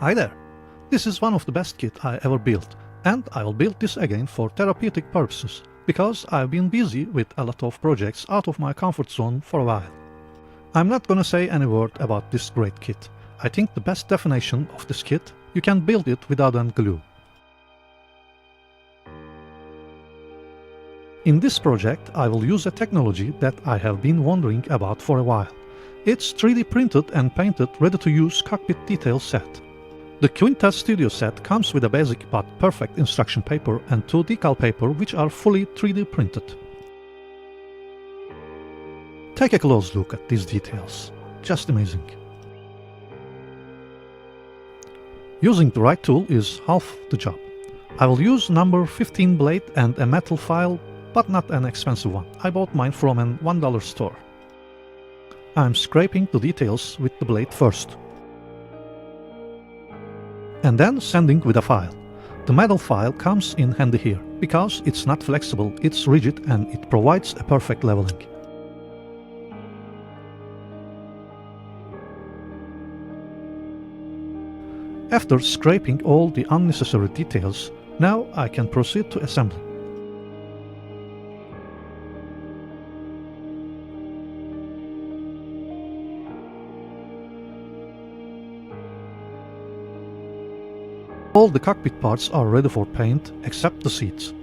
Hi there! This is one of the best kit I ever built, and I will build this again for therapeutic purposes, because I've been busy with a lot of projects out of my comfort zone for a while. I'm not gonna say any word about this great kit. I think the best definition of this kit, you can build it without any glue. In this project, I will use a technology that I have been wondering about for a while. It's 3D printed and painted ready-to-use cockpit detail set. The Quinta Studio set comes with a basic but perfect instruction paper and 2 decal paper which are fully 3D printed. Take a close look at these details. Just amazing. Using the right tool is half the job. I will use number 15 blade and a metal file, but not an expensive one. I bought mine from a $1 store. I'm scraping the details with the blade first, and then sanding with a file. The metal file comes in handy here, because it's not flexible, it's rigid and it provides a perfect leveling. After scraping all the unnecessary details, now I can proceed to assembly. All the cockpit parts are ready for paint, except the seats.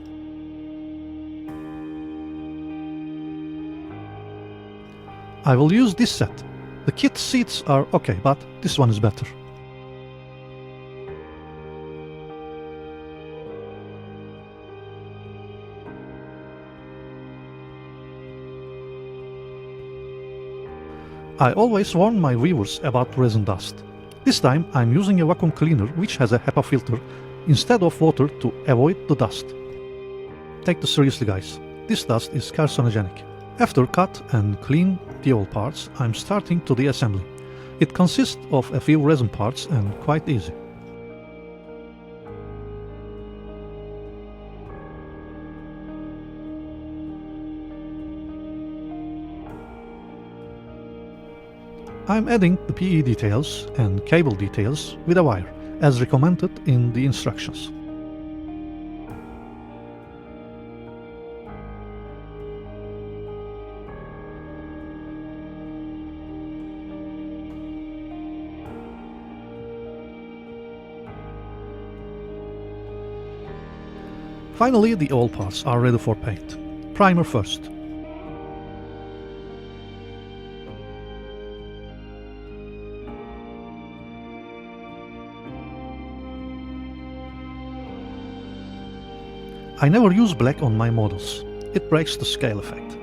I will use this set. The kit seats are okay, but this one is better. I always warn my viewers about resin dust. This time I'm using a vacuum cleaner which has a HEPA filter instead of water to avoid the dust. Take this seriously, guys. This dust is carcinogenic. After cut and clean the old parts, I'm starting to the assembly. It consists of a few resin parts and quite easy. I'm adding the PE details and cable details with a wire, as recommended in the instructions. Finally, the all parts are ready for paint. Primer first. I never use black on my models. It breaks the scale effect.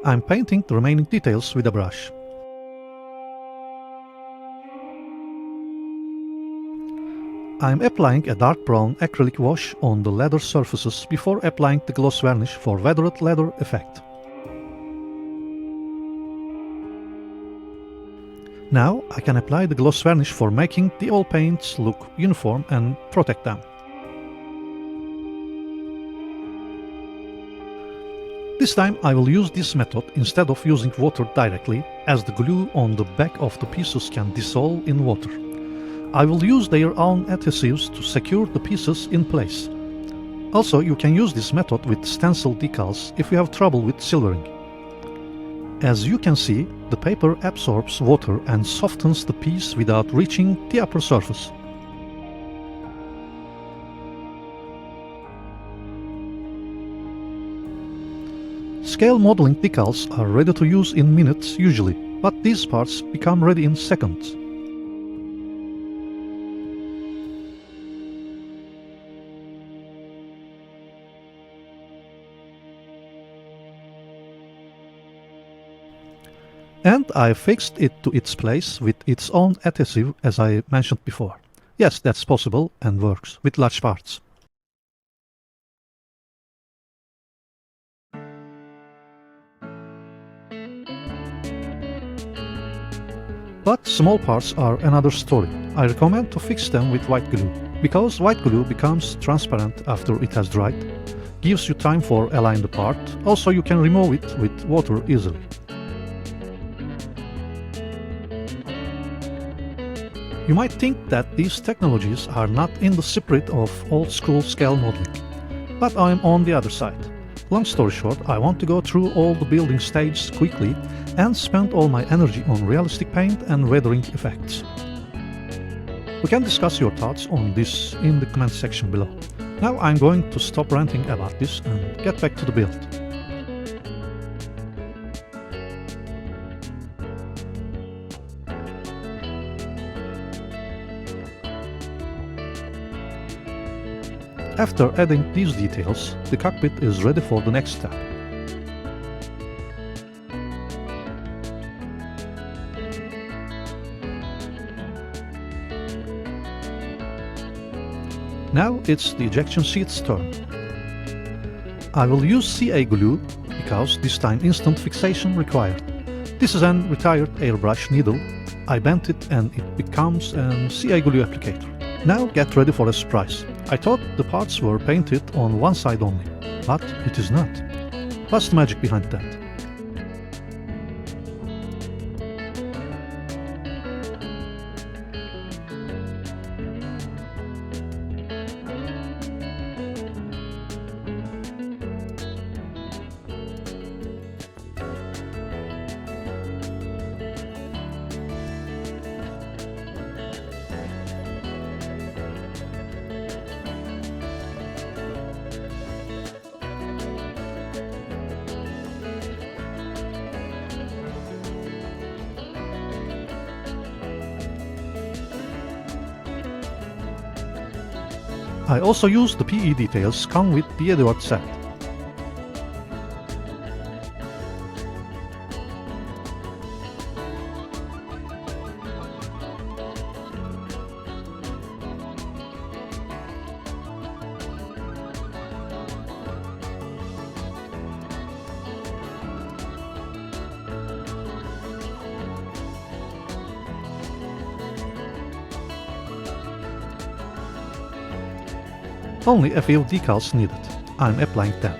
I'm painting the remaining details with a brush. I'm applying a dark brown acrylic wash on the leather surfaces before applying the gloss varnish for weathered leather effect. Now I can apply the gloss varnish for making the all paints look uniform and protect them. This time I will use this method instead of using water directly, as the glue on the back of the pieces can dissolve in water. I will use their own adhesives to secure the pieces in place. Also, you can use this method with stencil decals if you have trouble with silvering. As you can see, the paper absorbs water and softens the piece without reaching the upper surface. Scale modeling decals are ready to use in minutes usually, but these parts become ready in seconds. And I fixed it to its place with its own adhesive, as I mentioned before. Yes, that's possible and works with large parts. But small parts are another story. I recommend to fix them with white glue, because white glue becomes transparent after it has dried, gives you time for align the part, also you can remove it with water easily. You might think that these technologies are not in the spirit of old school scale modeling, but I'm on the other side. Long story short, I want to go through all the building stages quickly and spend all my energy on realistic paint and weathering effects. We can discuss your thoughts on this in the comment section below. Now I'm going to stop ranting about this and get back to the build. After adding these details, the cockpit is ready for the next step. Now it's the ejection seat's turn. I will use CA glue because this time instant fixation required. This is an retired airbrush needle. I bent it and it becomes an CA glue applicator. Now get ready for a surprise. I thought the parts were painted on one side only, but it is not. What's the magic behind that? I also used the PE details come with the Edward set. Only a few decals needed. I'm applying them.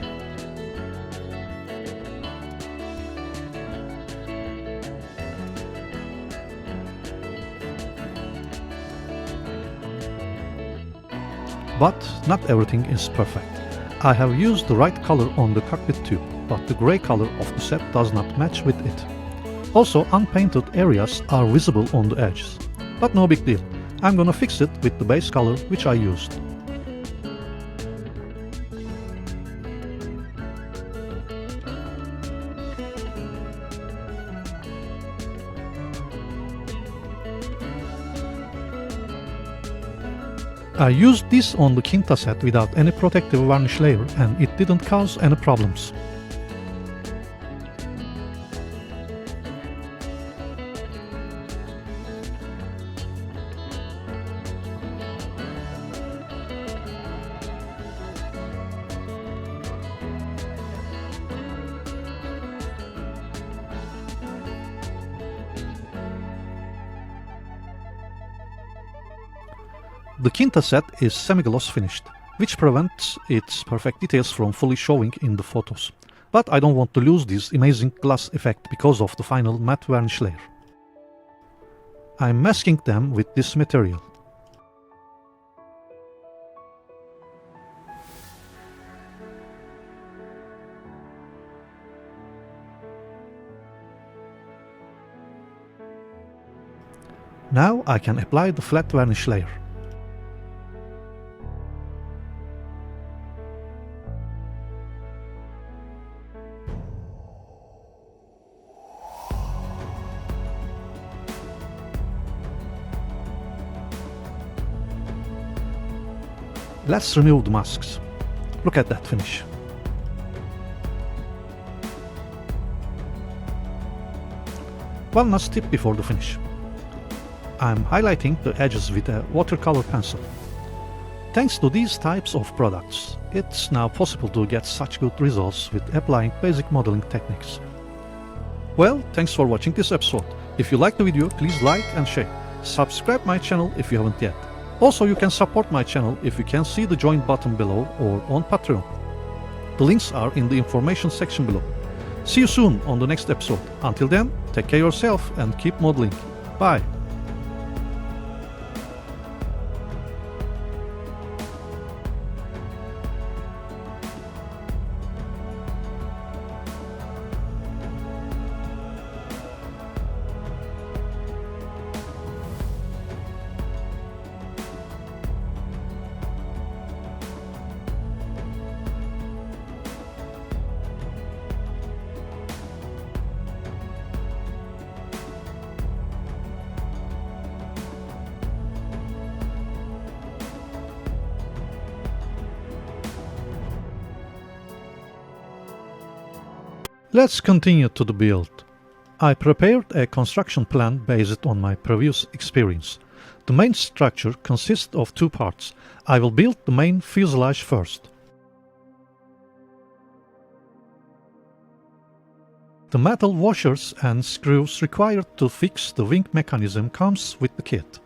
But not everything is perfect. I have used the right color on the cockpit too, but the grey color of the set does not match with it. Also, unpainted areas are visible on the edges. But no big deal. I'm gonna fix it with the base color which I used. I used this on the Quinta set without any protective varnish layer and it didn't cause any problems. The Quinta set is semi-gloss finished, which prevents its perfect details from fully showing in the photos. But I don't want to lose this amazing gloss effect because of the final matte varnish layer. I'm masking them with this material. Now I can apply the flat varnish layer. Let's remove the masks. Look at that finish. One last tip before the finish. I'm highlighting the edges with a watercolor pencil. Thanks to these types of products, it's now possible to get such good results with applying basic modeling techniques. Well, thanks for watching this episode. If you liked the video, please like and share. Subscribe my channel if you haven't yet. Also, you can support my channel if you can see the join button below or on Patreon. The links are in the information section below. See you soon on the next episode. Until then, take care of yourself and keep modeling. Bye. Let's continue to the build. I prepared a construction plan based on my previous experience. The main structure consists of two parts. I will build the main fuselage first. The metal washers and screws required to fix the wing mechanism comes with the kit.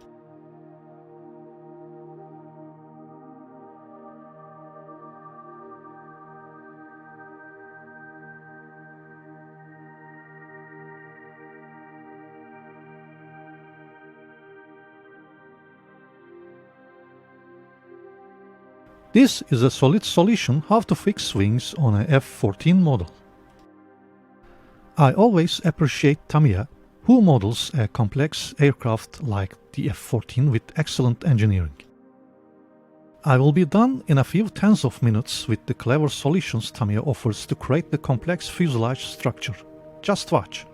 This is a solid solution how to fix wings on a F-14 model. I always appreciate Tamiya, who models a complex aircraft like the F-14 with excellent engineering. I will be done in a few tens of minutes with the clever solutions Tamiya offers to create the complex fuselage structure. Just watch.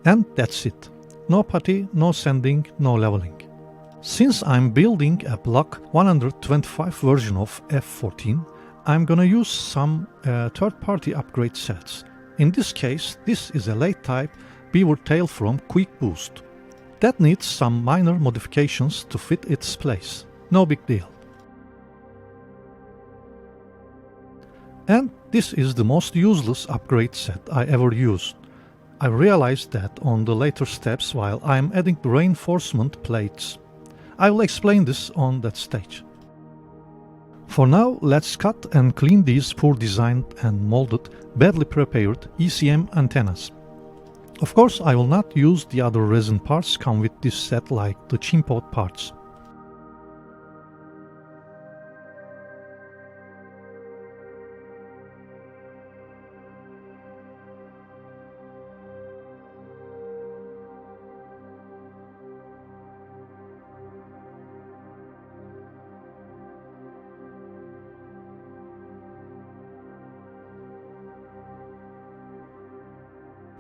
And that's it. No putty, no sanding, no leveling. Since I'm building a Block 125 version of F-14, I'm gonna use some third-party upgrade sets. In this case, this is a late type beaver tail from Quick Boost. That needs some minor modifications to fit its place. No big deal. And this is the most useless upgrade set I ever used. I realized that on the later steps while I am adding the reinforcement plates. I will explain this on that stage. For now, let's cut and clean these poor designed and molded, badly prepared ECM antennas. Of course, I will not use the other resin parts come with this set like the chimpot parts.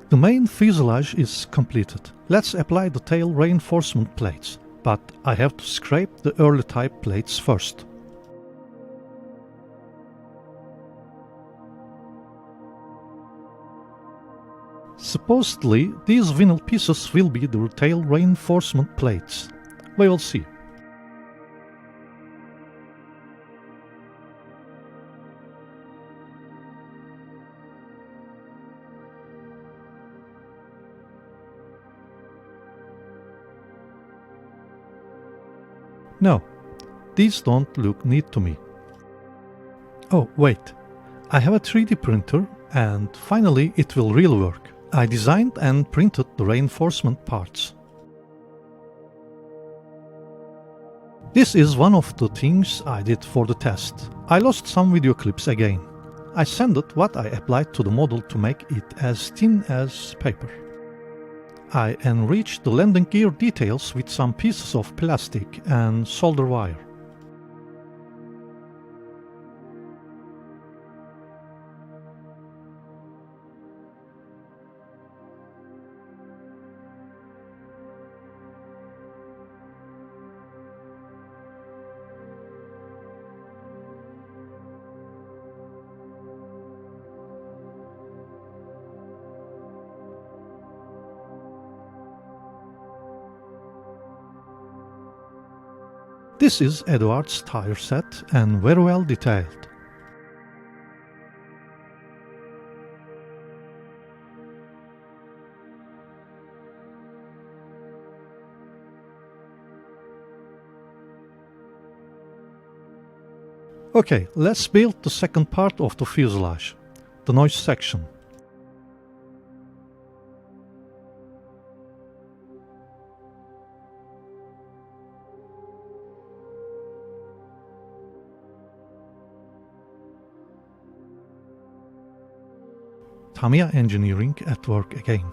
The main fuselage is completed. Let's apply the tail reinforcement plates, but I have to scrape the early type plates first. Supposedly, these vinyl pieces will be the tail reinforcement plates. We will see. No, these don't look neat to me. Oh, wait. I have a 3D printer and finally it will really work. I designed and printed the reinforcement parts. This is one of the things I did for the test. I lost some video clips again. I sanded what I applied to the model to make it as thin as paper. I enriched the landing gear details with some pieces of plastic and solder wire. This is Edwards tire set and very well detailed. Okay, let's build the second part of the fuselage, the noise section. Tamiya engineering at work again.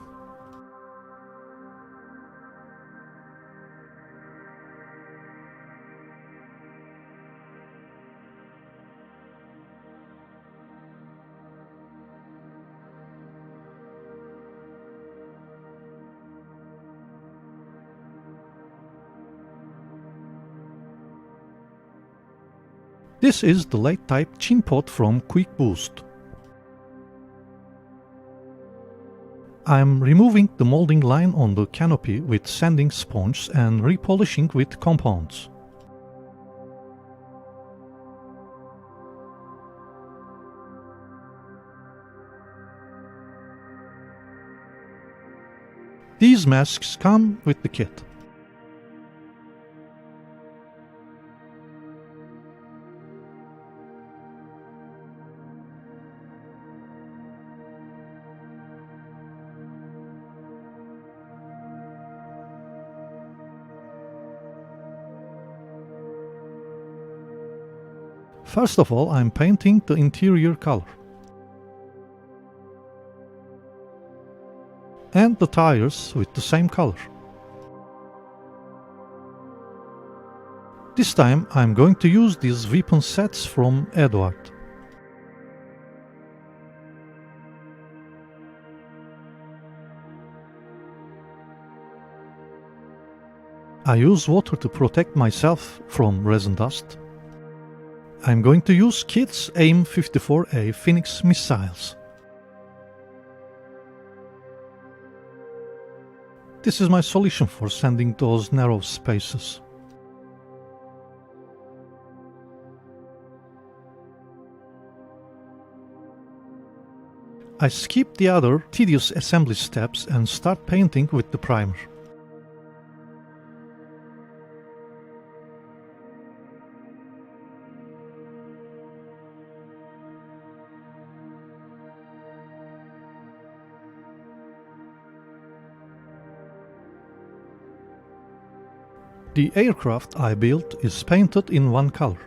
This is the late type chin pod from Quick Boost. I'm removing the molding line on the canopy with sanding sponge and repolishing with compounds. These masks come with the kit. First of all, I'm painting the interior color. And the tires with the same color. This time I'm going to use these weapon sets from Edward. I use water to protect myself from resin dust. I'm going to use Kit's AIM-54A Phoenix missiles. This is my solution for sanding those narrow spaces. I skip the other tedious assembly steps and start painting with the primer. The aircraft I built is painted in one color.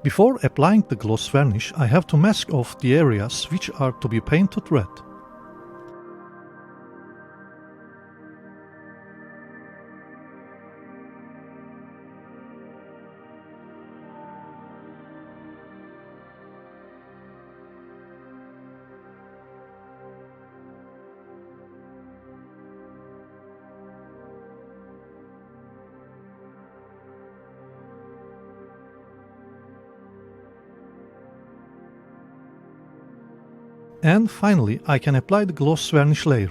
Before applying the gloss varnish, I have to mask off the areas which are to be painted red. And finally, I can apply the gloss varnish layer.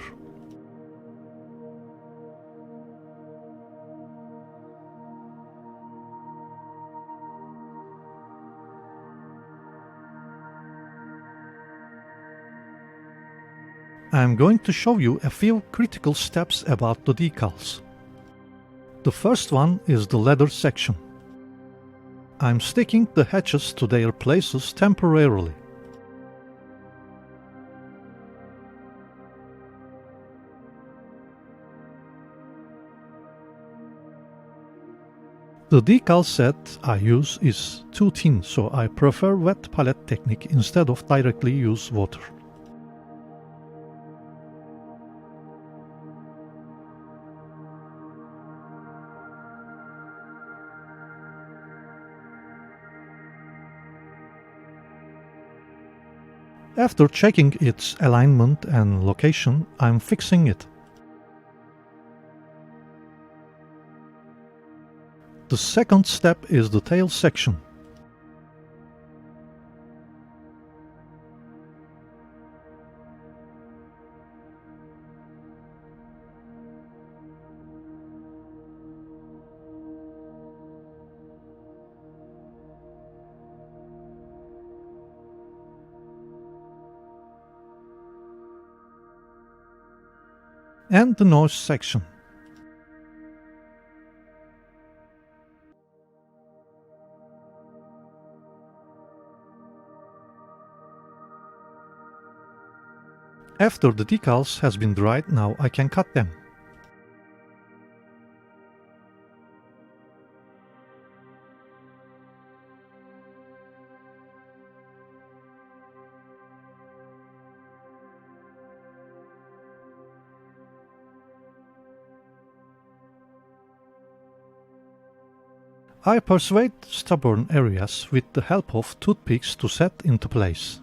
I am going to show you a few critical steps about the decals. The first one is the leather section. I'm sticking the hatches to their places temporarily. The decal set I use is too thin, so I prefer wet palette technique instead of directly use water. After checking its alignment and location, I'm fixing it. The second step is the tail section. And the nose section. After the decals has been dried, now I can cut them. I persuade stubborn areas with the help of toothpicks to set into place.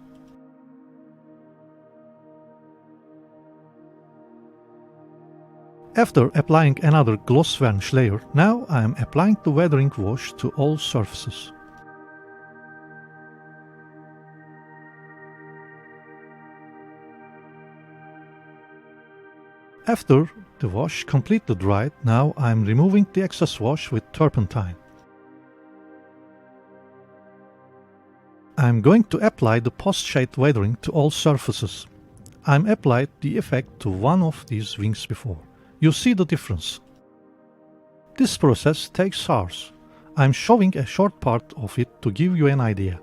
After applying another gloss varnish layer, now I am applying the weathering wash to all surfaces. After the wash completely dried, now I am removing the excess wash with turpentine. I am going to apply the post-shade weathering to all surfaces. I am applied the effect to one of these wings before. You see the difference. This process takes hours. I am showing a short part of it to give you an idea.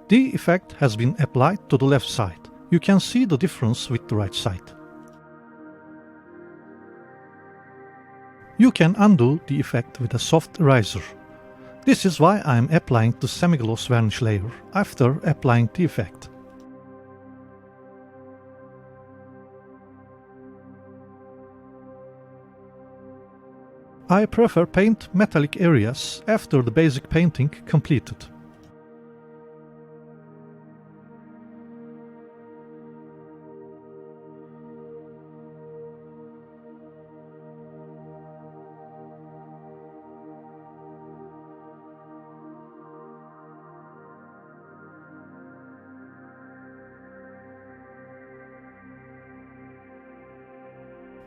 The effect has been applied to the left side. You can see the difference with the right side. You can undo the effect with a soft eraser. This is why I am applying the semi-gloss varnish layer after applying the effect. I prefer paint metallic areas after the basic painting completed.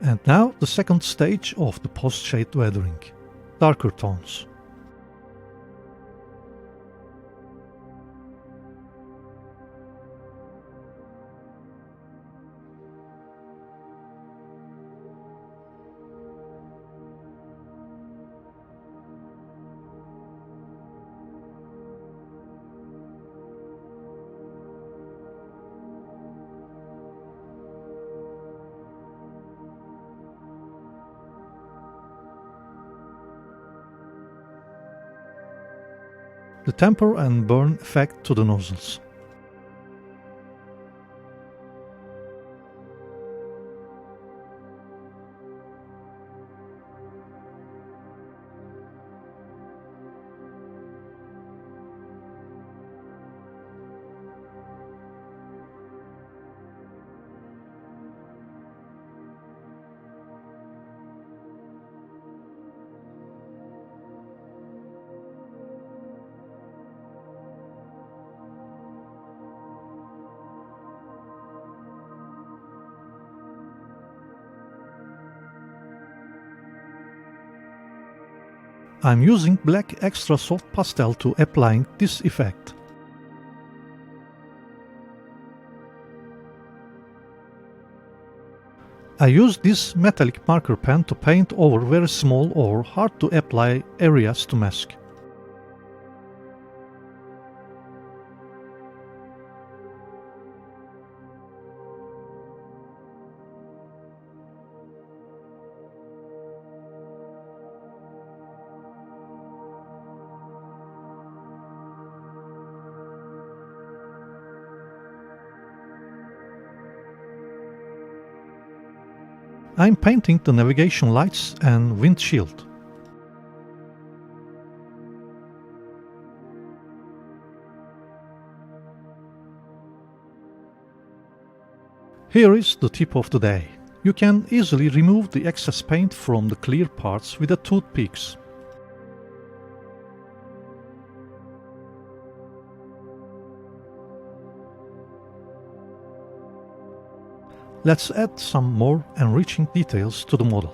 And now the second stage of the post-shade weathering, darker tones. the temper and burn effect to the nozzles. I'm using black extra soft pastel to applying this effect. I use this metallic marker pen to paint over very small or hard to apply areas to mask. I'm painting the navigation lights and windshield. Here is the tip of the day. You can easily remove the excess paint from the clear parts with a toothpicks. Let's add some more enriching details to the model.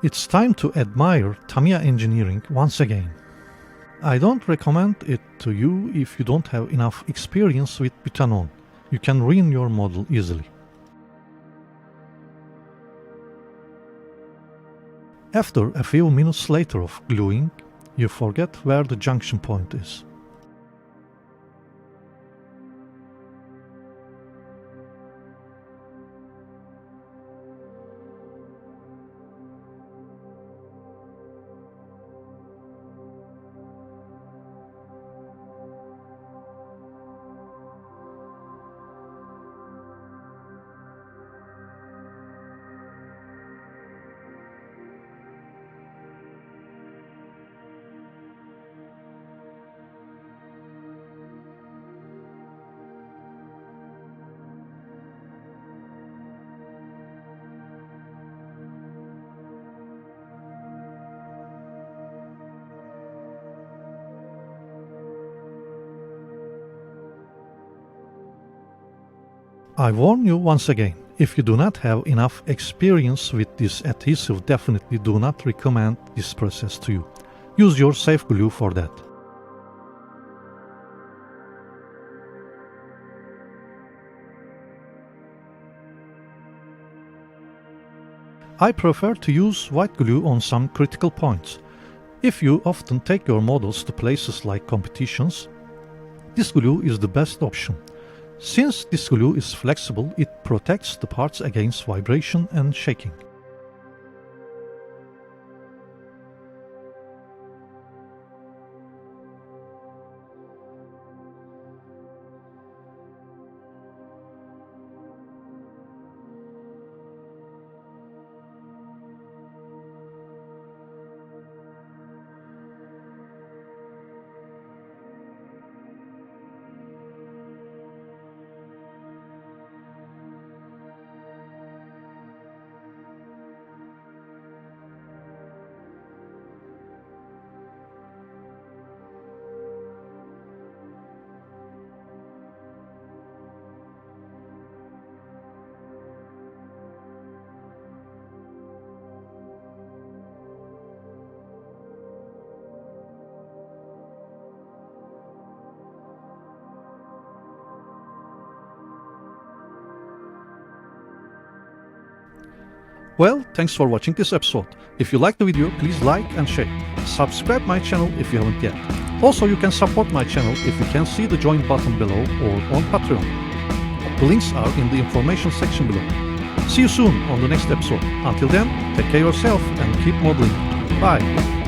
It's time to admire Tamiya engineering once again. I don't recommend it to you if you don't have enough experience with butanon. You can ruin your model easily. After a few minutes later of gluing, you forget where the junction point is. I warn you once again, if you do not have enough experience with this adhesive, definitely do not recommend this process to you. Use your safe glue for that. I prefer to use white glue on some critical points. If you often take your models to places like competitions, this glue is the best option. Since this glue is flexible, it protects the parts against vibration and shaking. Well, thanks for watching this episode. If you like the video, please like and share. Subscribe my channel if you haven't yet. Also, you can support my channel if you can see the join button below or on Patreon. The links are in the information section below. See you soon on the next episode. Until then, take care of yourself and keep modeling. Bye.